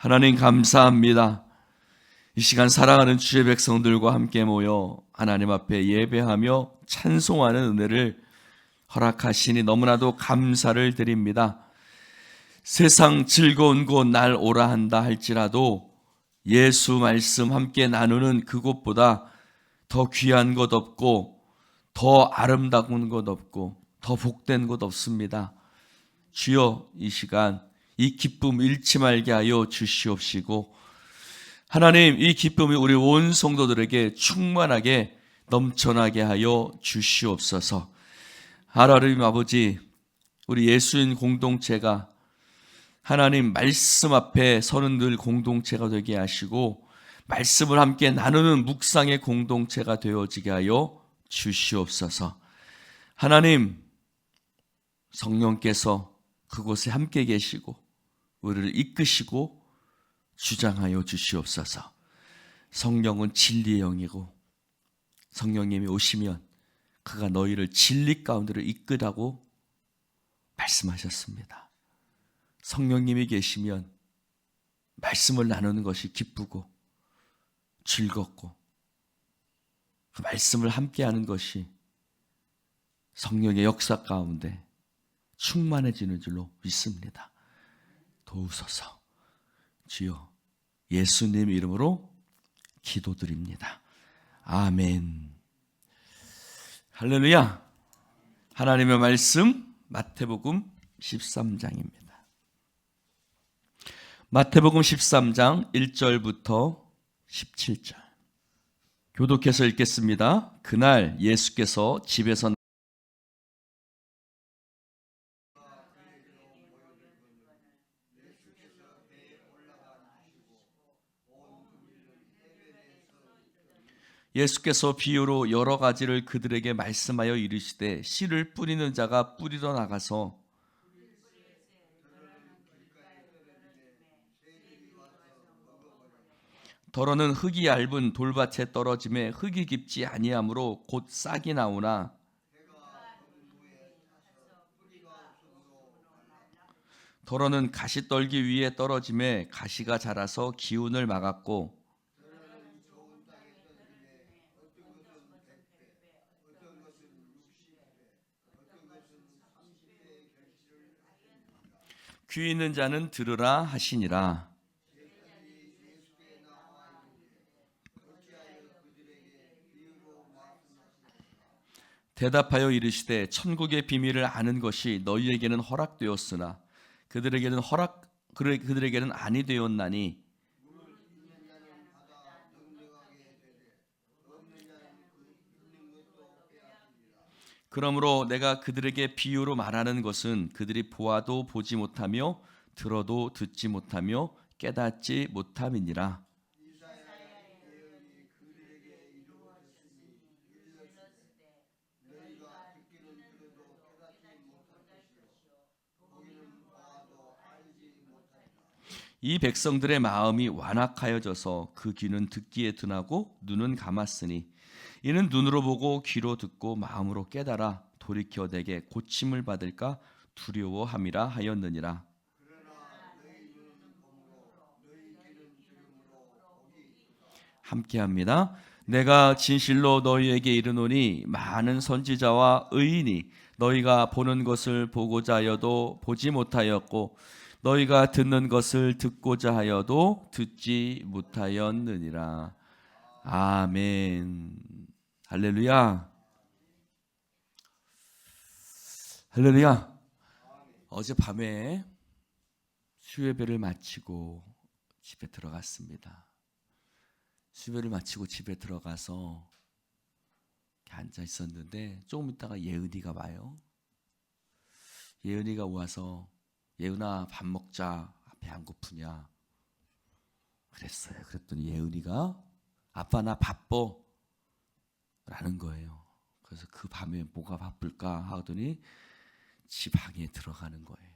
하나님 감사합니다. 이 시간 사랑하는 주의 백성들과 함께 모여 하나님 앞에 예배하며 찬송하는 은혜를 허락하시니 너무나도 감사를 드립니다. 세상 즐거운 곳 날 오라 한다 할지라도 예수 말씀 함께 나누는 그곳보다 더 귀한 것 없고 더 아름다운 것 없고 더 복된 것 없습니다. 주여, 이 시간 이 기쁨 잃지 말게 하여 주시옵시고 하나님, 이 기쁨이 우리 온 성도들에게 충만하게 넘쳐나게 하여 주시옵소서. 하나님 아버지, 우리 예수인 공동체가 하나님 말씀 앞에 서는 늘 공동체가 되게 하시고 말씀을 함께 나누는 묵상의 공동체가 되어지게 하여 주시옵소서. 하나님, 성령께서 그곳에 함께 계시고 우리를 이끄시고 주장하여 주시옵소서. 성령은 진리의 영이고 성령님이 오시면 그가 너희를 진리 가운데로 이끄라고 말씀하셨습니다. 성령님이 계시면 말씀을 나누는 것이 기쁘고 즐겁고 그 말씀을 함께하는 것이 성령의 역사 가운데 충만해지는 줄로 믿습니다. 도우소서. 주여, 예수님 이름으로 기도드립니다. 아멘. 할렐루야. 하나님의 말씀 마태복음 13장입니다. 마태복음 13장 1절부터 17절 교독해서 읽겠습니다. 그날 예수께서 집에서 예수께서 비유로 여러 가지를 그들에게 말씀하여 이르시되 씨를 뿌리는 자가 뿌리러 나가서 더러는 흙이 얇은 돌밭에 떨어짐에 흙이 깊지 아니하므로 곧 싹이 나오나 더러는 가시떨기 위에 떨어짐에 가시가 자라서 기운을 막았고 귀 있는 자는 들으라 하시니라. 대답하여 이르시되 천국의 비밀을 아는 것이 너희에게는 허락되었으나 그들에게는 아니 되었나니 그러므로 내가 그들에게 비유로 말하는 것은 그들이 보아도 보지 못하며 들어도 듣지 못하며 깨닫지 못함이니라. 이 백성들의 마음이 완악하여져서 그 귀는 듣기에 둔하고 눈은 감았으니 이는 눈으로 보고 귀로 듣고 마음으로 깨달아 돌이켜 내게 고침을 받을까 두려워함이라 하였느니라. 함께합니다. 내가 진실로 너희에게 이르노니 많은 선지자와 의인이 너희가 보는 것을 보고자 하여도 보지 못하였고 너희가 듣는 것을 듣고자 하여도 듣지 못하였느니라. 아멘. 할렐루야. 할렐루야. 어젯밤에 수요예배를 마치고 집에 들어갔습니다. 수요를 마치고 집에 들어가서 앉아 있었는데 조금 있다가 예은이가 와요. 예은이가 와서 예은아 밥 먹자. 배 안 고프냐? 그랬어요. 그랬더니 예은이가 아빠 나 바빠 라는 거예요. 그래서 그 밤에 뭐가 바쁠까 하더니 지 방에 들어가는 거예요.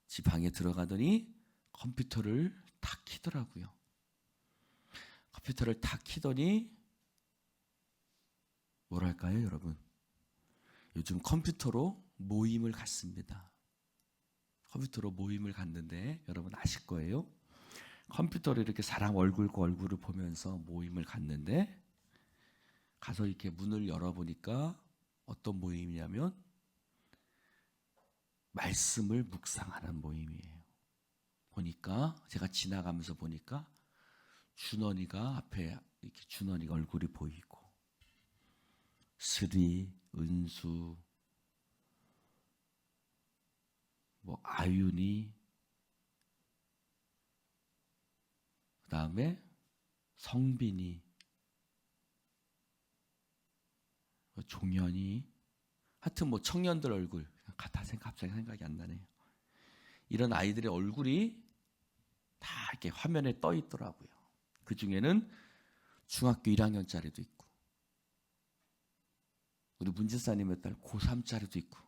지 방에 들어가더니 컴퓨터를 탁 키더라고요. 컴퓨터를 탁 키더니 뭐랄까요, 여러분? 요즘 컴퓨터로 모임을 갖습니다. 컴퓨터로 모임을 갔는데 여러분 아실 거예요. 컴퓨터로 이렇게 사람 얼굴과 얼굴을 보면서 모임을 갔는데 가서 이렇게 문을 열어보니까 어떤 모임이냐면 말씀을 묵상하는 모임이에요. 보니까 제가 지나가면서 보니까 준원이가 앞에 이렇게 준원이가 얼굴이 보이고 스리, 은수, 뭐 아윤이, 그 다음에 성빈이, 종현이, 하여튼 뭐 청년들 얼굴 갑자기 생각이 안 나네요. 이런 아이들의 얼굴이 다 이렇게 화면에 떠 있더라고요. 그 중에는 중학교 1학년짜리도 있고, 우리 문지사님의 딸 고3짜리도 있고,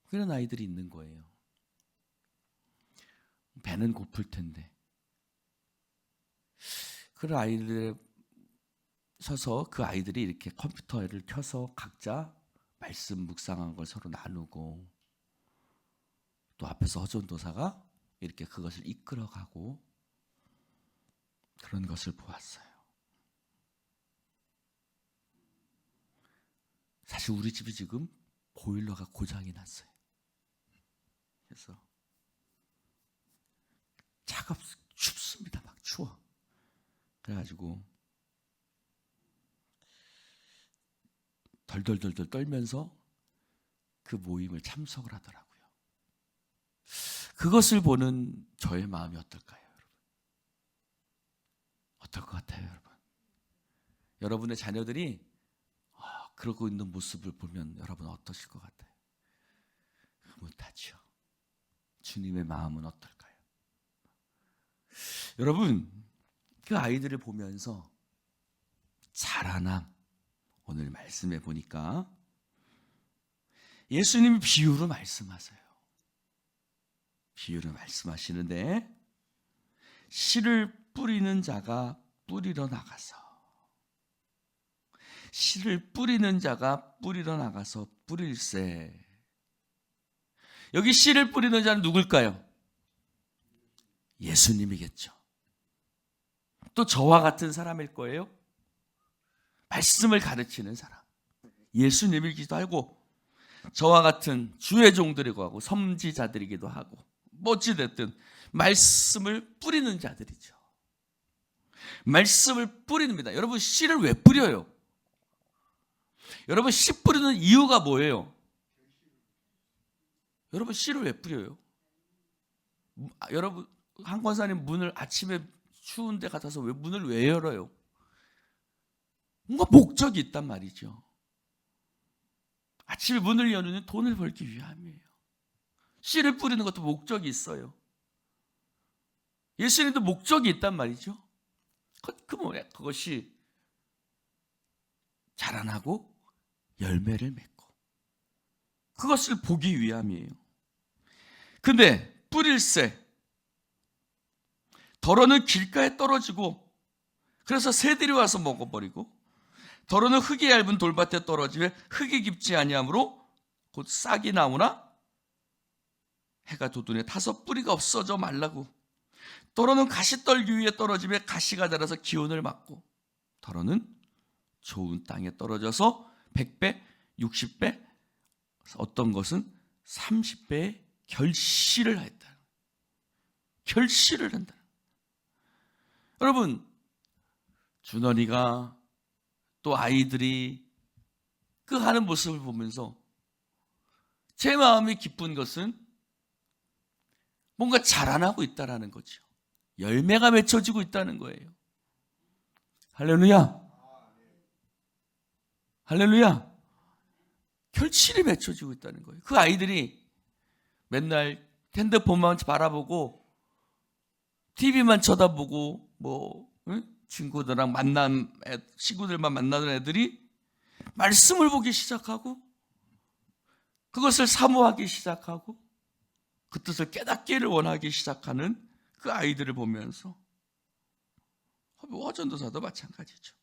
그런 아이들이 있는 거예요. 배는 고플 텐데. 그런 아이들에 서서 그 아이들이 이렇게 컴퓨터를 켜서 각자 말씀 묵상한 걸 서로 나누고, 또 앞에서 허전도사가 이렇게 그것을 이끌어가고 그런 것을 보았어요. 사실 우리 집이 지금 보일러가 고장이 났어요. 그래서 춥습니다. 막 추워. 그래가지고 덜덜덜덜 떨면서 그 모임을 참석을 하더라고요. 그것을 보는 저의 마음이 어떨까요, 여러분? 어떨 것 같아요, 여러분? 여러분의 자녀들이 그러고 있는 모습을 보면 여러분 어떠실 것 같아요? 흐뭇하죠. 주님의 마음은 어떨까요? 여러분, 그 아이들을 보면서 자라남, 오늘 말씀해 보니까 예수님이 비유로 말씀하세요. 비유로 말씀하시는데, 씨를 뿌리는 자가 뿌리러 나가서, 씨를 뿌리는 자가 뿌리러 나가서 뿌릴새. 여기 씨를 뿌리는 자는 누굴까요? 예수님이겠죠. 또 저와 같은 사람일 거예요. 말씀을 가르치는 사람, 예수님이기도 하고, 저와 같은 주의 종들이기도 하고 섬지자들이기도 하고, 어찌됐든 말씀을 뿌리는 자들이죠. 말씀을 뿌립니다. 여러분, 씨를 왜 뿌려요? 여러분, 씨 뿌리는 이유가 뭐예요? 여러분, 씨를 왜 뿌려요? 여러분, 한 권사님 문을 아침에 추운 데 같아서 왜 문을 왜 열어요? 뭔가 목적이 있단 말이죠. 아침에 문을 여는 돈을 벌기 위함이에요. 씨를 뿌리는 것도 목적이 있어요. 예수님도 목적이 있단 말이죠. 그것이 자라나고 열매를 맺고 그것을 보기 위함이에요. 근데 뿌릴새, 덜어는 길가에 떨어지고 그래서 새들이 와서 먹어버리고, 덜어는 흙이 얇은 돌밭에 떨어지면 흙이 깊지 아니하므로 곧 싹이 나오나 해가 돋으니 타서 뿌리가 없어져 말라고, 덜어는 가시떨기 위에 떨어지면 가시가 자라서 기온을 막고, 덜어는 좋은 땅에 떨어져서 100배, 60배, 어떤 것은 30배의 결실을 했다. 결실을 한다. 여러분, 준원이가 또 아이들이 그 하는 모습을 보면서 제 마음이 기쁜 것은 뭔가 자라나고 있다라는 거죠. 열매가 맺혀지고 있다는 거예요. 할렐루야. 할렐루야. 결실이 맺혀지고 있다는 거예요. 그 아이들이 맨날 핸드폰만 바라보고 TV만 쳐다보고 친구들랑 친구들만 만나는 애들이 말씀을 보기 시작하고 그것을 사모하기 시작하고 그 뜻을 깨닫기를 원하기 시작하는 그 아이들을 보면서, 허전도사도 마찬가지죠.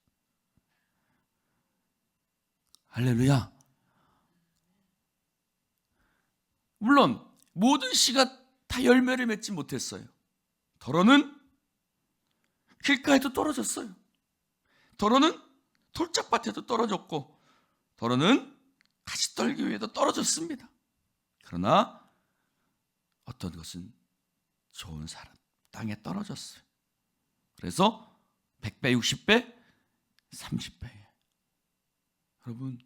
할렐루야. 물론 모든 씨가 다 열매를 맺지 못했어요. 더러는 길가에도 떨어졌어요. 더러는 돌짝밭에도 떨어졌고, 더러는 가시떨기 위에도 떨어졌습니다. 그러나 어떤 것은 좋은 사람 땅에 떨어졌어요. 그래서 100배, 60배, 30배. 여러분,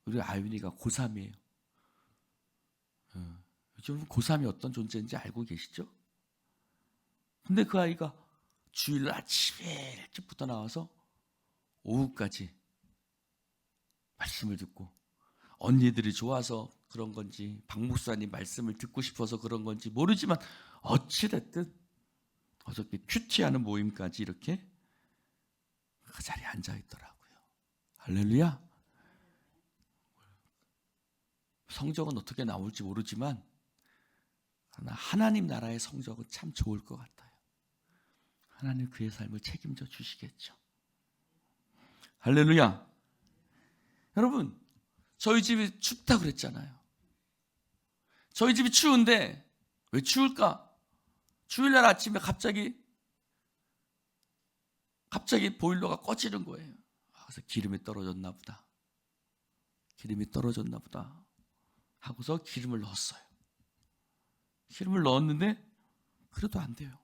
우리 아윤이가 고3이에요. 여러분, 고3이 어떤 존재인지 알고 계시죠? 근데 그 아이가 주일 아침에 일찍부터 나와서 오후까지 말씀을 듣고, 언니들이 좋아서 그런 건지 박 목사님 말씀을 듣고 싶어서 그런 건지 모르지만 어찌됐든 어저께 큐티하는 모임까지 이렇게 그 자리에 앉아있더라고요. 할렐루야. 성적은 어떻게 나올지 모르지만 그러나 하나님 나라의 성적은 참 좋을 것 같아요. 하나님 그의 삶을 책임져 주시겠죠. 할렐루야. 여러분, 저희 집이 춥다 그랬잖아요. 저희 집이 추운데 왜 추울까? 주일날 아침에 갑자기 보일러가 꺼지는 거예요. 그래서 기름이 떨어졌나 보다. 기름이 떨어졌나 보다 하고서 기름을 넣었어요. 기름을 넣었는데 그래도 안 돼요.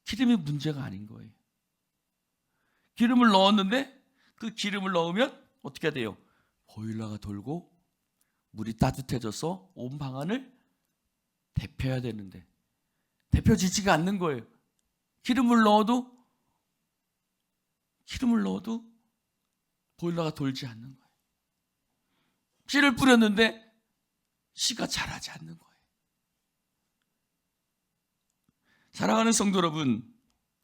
기름이 문제가 아닌 거예요. 기름을 넣었는데 그 기름을 넣으면 어떻게 돼요? 보일러가 돌고 물이 따뜻해져서 온 방안을 데펴야 되는데 데펴지지가 않는 거예요. 기름을 넣어도 보일러가 돌지 않는 거예요. 씨를 뿌렸는데 씨가 자라지 않는 거예요. 사랑하는 성도 여러분,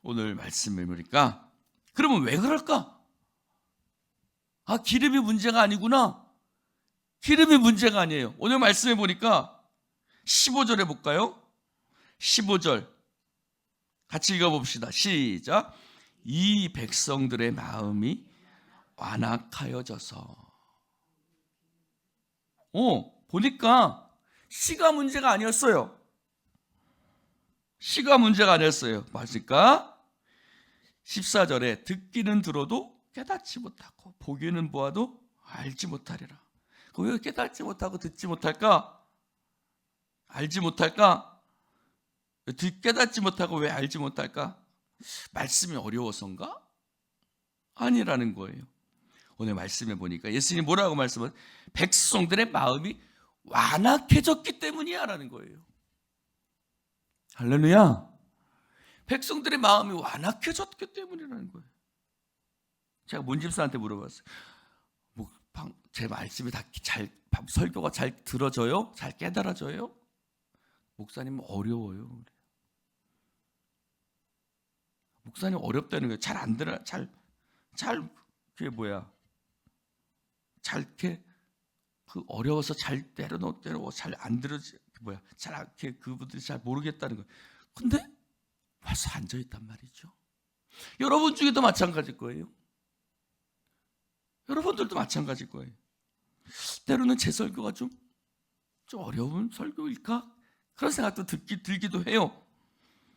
오늘 말씀을 보니까 그러면 왜 그럴까? 아, 기름이 문제가 아니구나. 기름이 문제가 아니에요. 오늘 말씀해 보니까 15절에 볼까요? 15절 같이 읽어봅시다. 시작. 이 백성들의 마음이 완악하여져서. 보니까 씨가 문제가 아니었어요. 씨가 문제가 아니었어요. 맞을까? 14절에 듣기는 들어도 깨닫지 못하고 보기는 보아도 알지 못하리라. 왜 깨닫지 못하고 듣지 못할까? 알지 못할까? 깨닫지 못하고 왜 알지 못할까? 말씀이 어려워서인가? 아니라는 거예요. 오늘 말씀해 보니까 예수님이 뭐라고 말씀을? 백성들의 마음이 완악해졌기 때문이야 라는 거예요. 할렐루야. 백성들의 마음이 완악해졌기 때문이라는 거예요. 제가 문집사한테 물어봤어요. 제 말씀이 다 잘, 설교가 잘 들어져요? 잘 깨달아져요? 목사님 어려워요. 목사님 어렵다는 거예요. 잘 안 들어, 그게 뭐야? 잘 이렇게 어려워서 잘 때려 잘 안 들어지 뭐야? 잘 이렇게 그분들이 잘 모르겠다는 거예요. 근데 와서 앉아 있단 말이죠. 여러분 중에도 마찬가지일 거예요. 여러분들도 마찬가지일 거예요. 때로는 제 설교가 좀 어려운 설교일까? 그런 생각도 들기도 해요.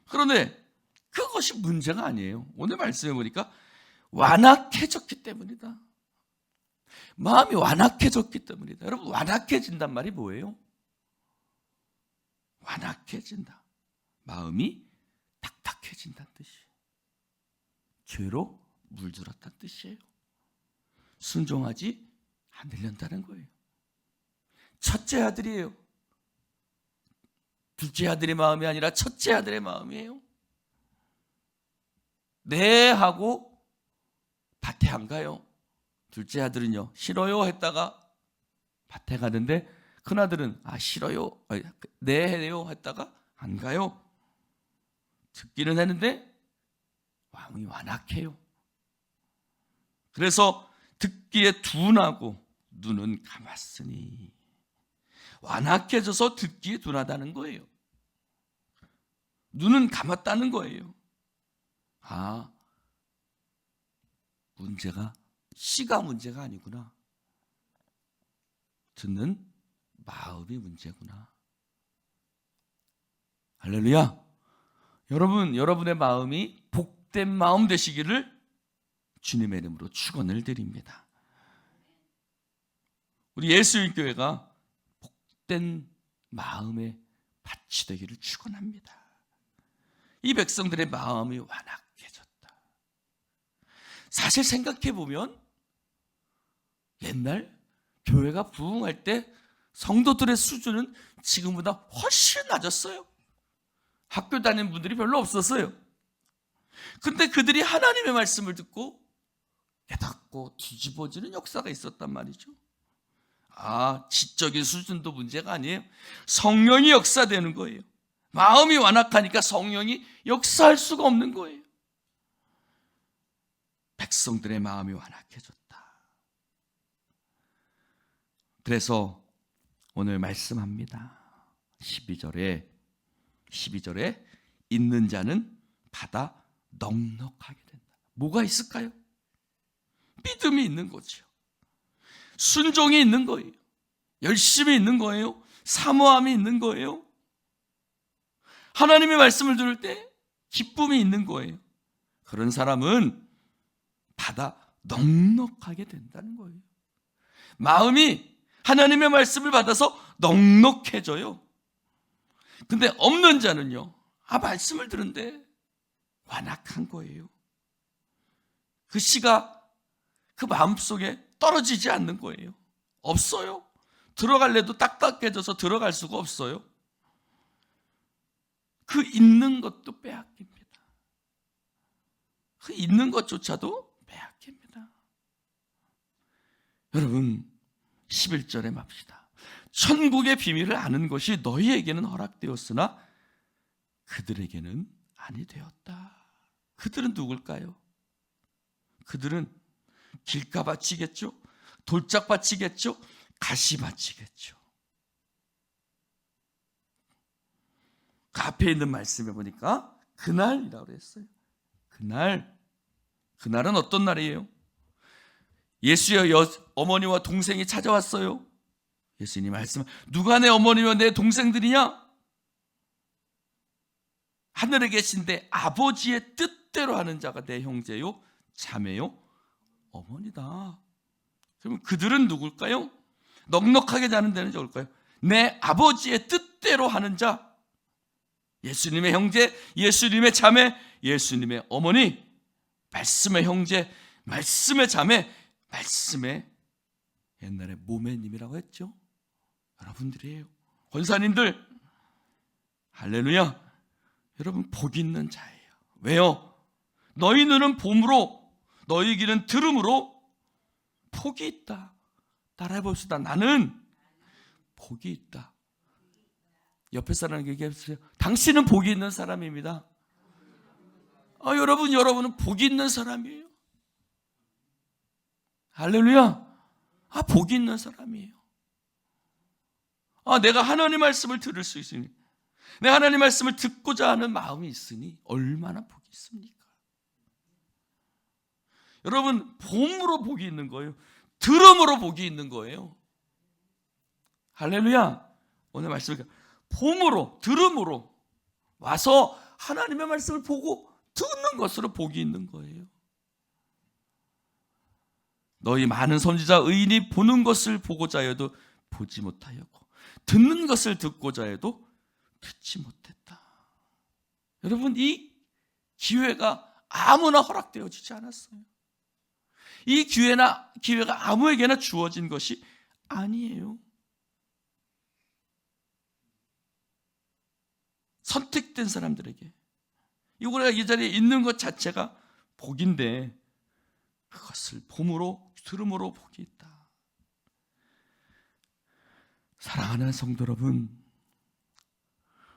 그런데 그것이 문제가 아니에요. 오늘 말씀해 보니까 완악해졌기 때문이다. 마음이 완악해졌기 때문이다. 여러분, 완악해진단 말이 뭐예요? 완악해진다. 마음이 딱딱해진다는 뜻이에요. 죄로 물들었다는 뜻이에요. 순종하지 않으려다는 거예요. 첫째 아들이에요. 둘째 아들의 마음이 아니라 첫째 아들의 마음이에요. 네 하고 밭에 안 가요. 둘째 아들은요, 싫어요 했다가 밭에 가는데 큰아들은 싫어요, 네 해요 했다가 안 가요. 듣기는 했는데 마음이 완악해요. 그래서 듣기에 둔하고 눈은 감았으니, 완악해져서 듣기에 둔하다는 거예요. 눈은 감았다는 거예요. 문제가 씨가 문제가 아니구나. 듣는 마음이 문제구나. 할렐루야. 여러분, 여러분의 마음이 복된 마음 되시기를 주님의 이름으로 축원을 드립니다. 우리 예수님교회가 복된 마음의 밭이 되기를 축원합니다. 이 백성들의 마음이 완악해졌다. 사실 생각해 보면 옛날 교회가 부흥할 때 성도들의 수준은 지금보다 훨씬 낮았어요. 학교 다니는 분들이 별로 없었어요. 근데 그들이 하나님의 말씀을 듣고 깨닫고 뒤집어지는 역사가 있었단 말이죠. 지적인 수준도 문제가 아니에요. 성령이 역사되는 거예요. 마음이 완악하니까 성령이 역사할 수가 없는 거예요. 백성들의 마음이 완악해졌다. 그래서 오늘 말씀합니다. 12절에 있는 자는 받아 넉넉하게 된다. 뭐가 있을까요? 믿음이 있는 거죠. 순종이 있는 거예요. 열심히 있는 거예요. 사모함이 있는 거예요. 하나님의 말씀을 들을 때 기쁨이 있는 거예요. 그런 사람은 받아 넉넉하게 된다는 거예요. 마음이 하나님의 말씀을 받아서 넉넉해져요. 근데 없는 자는요, 말씀을 들은데 완악한 거예요. 그 씨가 그 마음속에 떨어지지 않는 거예요. 없어요. 들어갈래도 딱딱해져서 들어갈 수가 없어요. 그 있는 것도 빼앗깁니다. 그 있는 것조차도 빼앗깁니다. 여러분, 11절에 맙시다. 천국의 비밀을 아는 것이 너희에게는 허락되었으나 그들에게는 아니 되었다. 그들은 누굴까요? 그들은 길가밭이겠죠? 돌짝밭이겠죠? 가시밭이겠죠. 그 앞에 있는 말씀에 보니까 그날이라고 그랬어요. 그날은 어떤 날이에요? 예수의 어머니와 동생이 찾아왔어요. 예수님 말씀, 누가 내 어머니와 내 동생들이냐? 하늘에 계신데 아버지의 뜻대로 하는 자가 내 형제요, 자매요, 어머니다. 그러면 그들은 누굴까요? 넉넉하게 자는 데는 누굴까요? 내 아버지의 뜻대로 하는 자, 예수님의 형제, 예수님의 자매, 예수님의 어머니, 말씀의 형제, 말씀의 자매, 말씀의 옛날에 모매님이라고 했죠. 여러분들이에요. 권사님들, 할렐루야. 여러분, 복 있는 자예요. 왜요? 너희 눈은 봄으로, 너희 귀는 들음으로 복이 있다. 따라해 봅시다. 나는 복이 있다. 옆에 사람에게 얘기해보세요. 당신은 복이 있는 사람입니다. 여러분은 복이 있는 사람이에요. 할렐루야. 복이 있는 사람이에요. 내가 하나님 말씀을 들을 수 있으니, 내가 하나님 말씀을 듣고자 하는 마음이 있으니 얼마나 복이 있습니까? 여러분, 봄으로 복이 있는 거예요. 들음으로 복이 있는 거예요. 할렐루야. 오늘 말씀을 봄으로, 들음으로 와서 하나님의 말씀을 보고 듣는 것으로 복이 있는 거예요. 너희 많은 선지자 의인이 보는 것을 보고자 해도 보지 못하였고 듣는 것을 듣고자 해도 듣지 못했다. 여러분, 이 기회가 아무나 허락되어지지 않았어요. 이 기회가 아무에게나 주어진 것이 아니에요. 선택된 사람들에게, 우리가 이 자리에 있는 것 자체가 복인데 그것을 봄으로, 들음으로 복이 있다. 사랑하는 성도 여러분,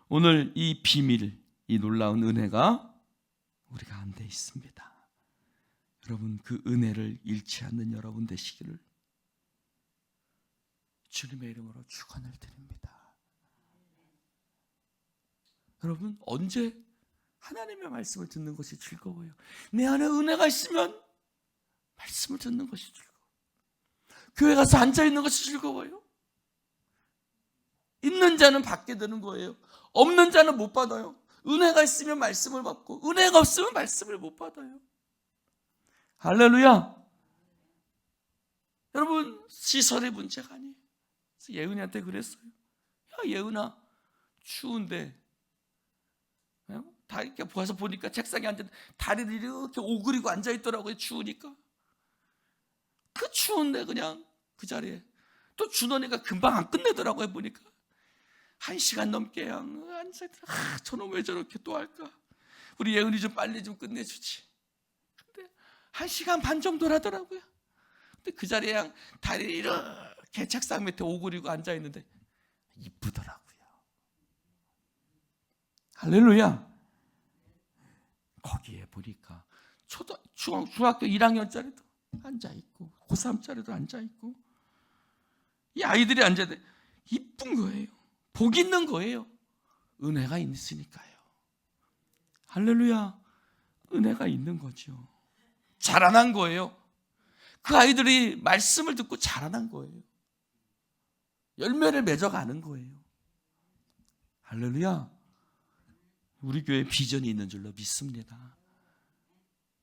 오늘 이 비밀, 이 놀라운 은혜가 우리 가운데 있습니다. 여러분, 그 은혜를 잃지 않는 여러분 되시기를 주님의 이름으로 축원을 드립니다. 여러분, 언제 하나님의 말씀을 듣는 것이 즐거워요? 내 안에 은혜가 있으면 말씀을 듣는 것이 즐거워요. 교회 가서 앉아있는 것이 즐거워요. 있는 자는 받게 되는 거예요. 없는 자는 못 받아요. 은혜가 있으면 말씀을 받고 은혜가 없으면 말씀을 못 받아요. 할렐루야. 여러분, 시설의 문제가 아니에요. 그래서 예은이한테 그랬어요. 야, 예은아, 추운데 다 이렇게 와서 보니까 책상에 앉아 다리를 이렇게 오그리고 앉아있더라고요. 추우니까. 그 추운데 그냥 그 자리에 또 준원이가 금방 안 끝내더라고요. 보니까 1시간 넘게 앉아있더라. 저놈 왜 저렇게 또 할까? 우리 예은이 좀 빨리 좀 끝내주지. 근데 1시간 반 정도 하더라고요. 근데 그 자리에 그냥 다리를 이렇게 책상 밑에 오그리고 앉아있는데 이쁘더라고요. 할렐루야. 거기에 보니까 중학교 1학년짜리도 앉아있고 고3짜리도 앉아있고 이 아이들이 앉아있는데 이쁜 거예요. 복 있는 거예요. 은혜가 있으니까요. 할렐루야. 은혜가 있는 거죠. 자라난 거예요. 그 아이들이 말씀을 듣고 자라난 거예요. 열매를 맺어가는 거예요. 할렐루야. 우리 교회에 비전이 있는 줄로 믿습니다.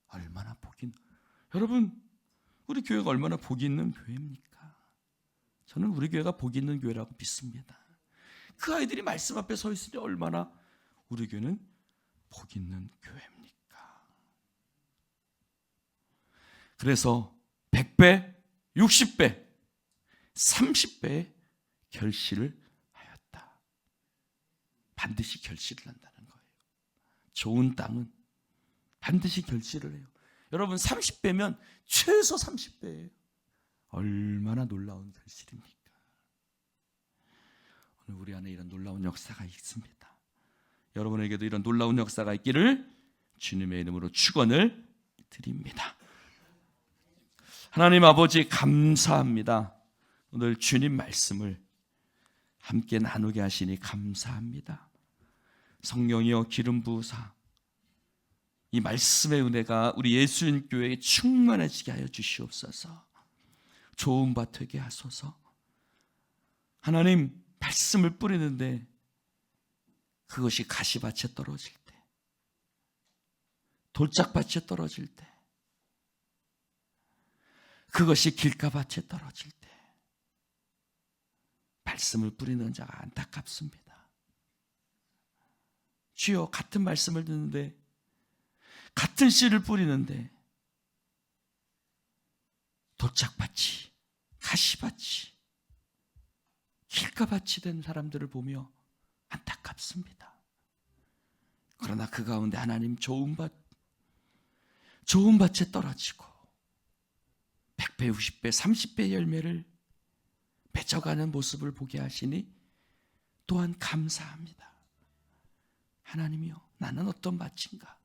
얼마나 복이, 여러분, 우리 교회가 얼마나 복이 있는 교회입니까? 저는 우리 교회가 복이 있는 교회라고 믿습니다. 그 아이들이 말씀 앞에 서 있으니 얼마나 우리 교회는 복이 있는 교회입니까? 그래서 100배, 60배, 30배의 결실을 하였다. 반드시 결실을 한다는 거예요. 좋은 땅은 반드시 결실을 해요. 여러분, 30배면 최소 30배예요. 얼마나 놀라운 결실입니까? 오늘 우리 안에 이런 놀라운 역사가 있습니다. 여러분에게도 이런 놀라운 역사가 있기를 주님의 이름으로 축원을 드립니다. 하나님 아버지, 감사합니다. 오늘 주님 말씀을 함께 나누게 하시니 감사합니다. 성령이여 기름 부으사 이 말씀의 은혜가 우리 예수님 교회에 충만해지게 하여 주시옵소서. 좋은 밭 되게 하소서. 하나님, 말씀을 뿌리는데 그것이 가시밭에 떨어질 때, 돌짝밭에 떨어질 때, 그것이 길가밭에 떨어질 때 말씀을 뿌리는 자가 안타깝습니다. 주여, 같은 말씀을 듣는데 같은 씨를 뿌리는데 돌짝밭이, 가시밭이, 길가밭이 된 사람들을 보며 안타깝습니다. 그러나 그 가운데 하나님 좋은 밭에 떨어지고 100배, 60배, 30배 열매를 맺어가는 모습을 보게 하시니 또한 감사합니다. 하나님이여, 나는 어떤 밭인가?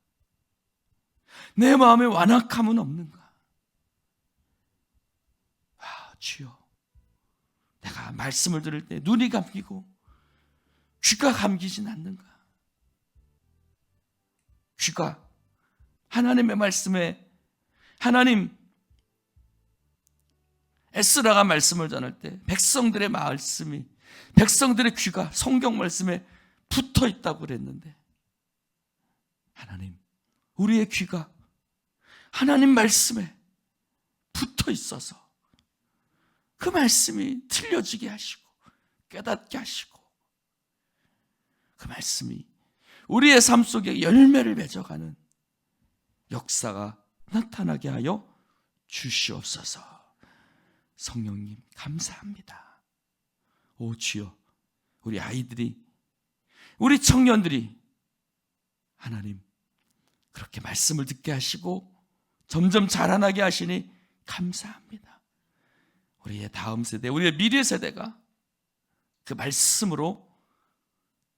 내 마음에 완악함은 없는가? 주여, 내가 말씀을 들을 때 눈이 감기고 귀가 감기진 않는가? 귀가 하나님의 말씀에, 하나님 에스라가 말씀을 전할 때 백성들의 말씀이, 백성들의 귀가 성경 말씀에 붙어 있다고 그랬는데, 하나님, 우리의 귀가 하나님 말씀에 붙어 있어서 그 말씀이 들려지게 하시고 깨닫게 하시고 그 말씀이 우리의 삶 속에 열매를 맺어가는 역사가 나타나게 하여 주시옵소서. 성령님, 감사합니다. 오 주여, 우리 아이들이, 우리 청년들이 하나님 그렇게 말씀을 듣게 하시고 점점 자라나게 하시니 감사합니다. 우리의 다음 세대, 우리의 미래 세대가 그 말씀으로,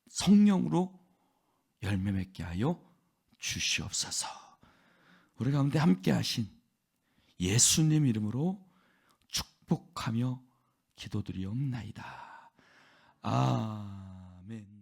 성령으로 열매 맺게 하여 주시옵소서. 우리 가운데 함께 하신 예수님 이름으로 축복하며 기도드리옵나이다. 아멘.